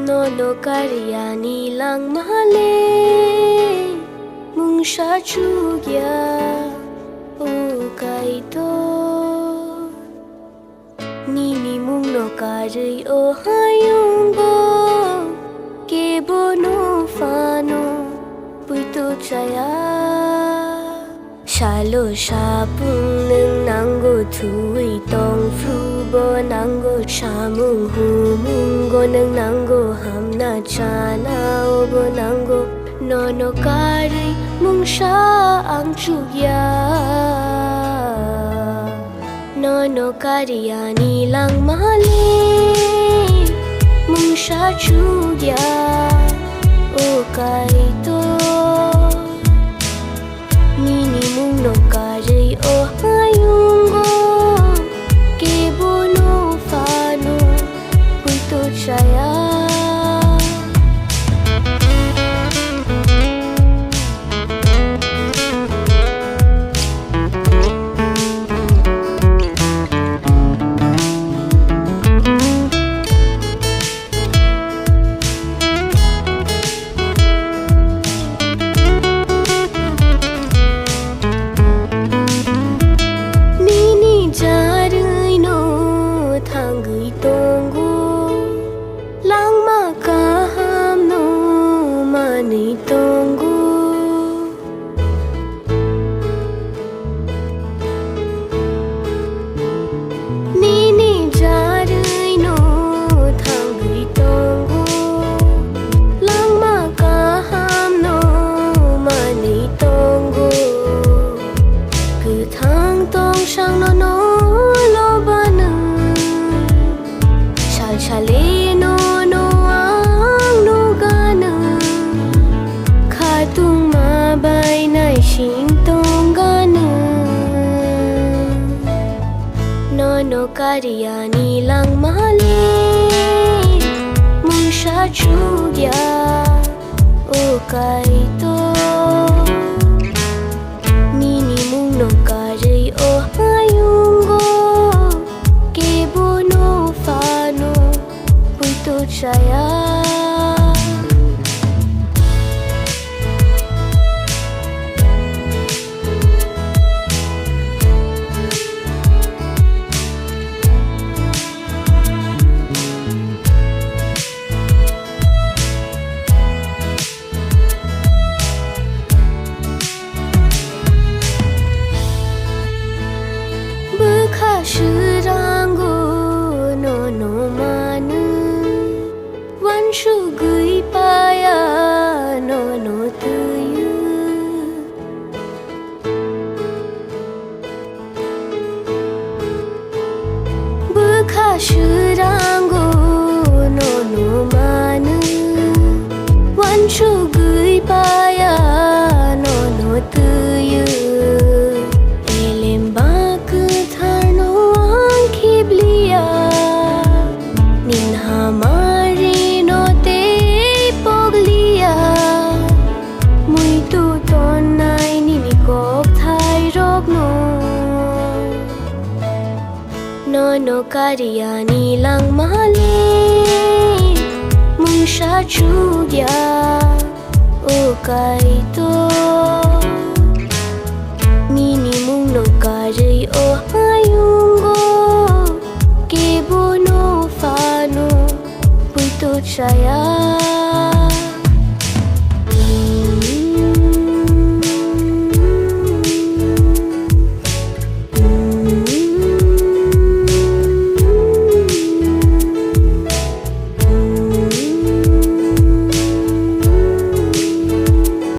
Nono karya nilang mahali Mung siya chugya ukay to Nini mung no kari o hayunggo Kebo no fano puito chaya Shalo shapung nang nanggo tui tong frubo nanggo shamung humungo nang nanggo hamna chana obo nanggo nono kari mung sha ang chugya Nono kariya nilang mahali mung sha chugya ukay to Nini mung no kari o hayunggo Kebo no fano puito chaya Chale no ang no gana Khatung mabay na shintong gana Nono kariya nilang mahali Mung siya chugya ukay to Nini mung no kari o hayunggo Kebo no fano puito chaya Shiranggo nono manu Wanshu gui paya nono tuyu Bukha shiranggo nono manu Wanshu gui paya nono tuyu Nono kariya nilang mahali Mung siya chugya ukay to Nini mung no kari o hayunggo Kebo no fano puito chaya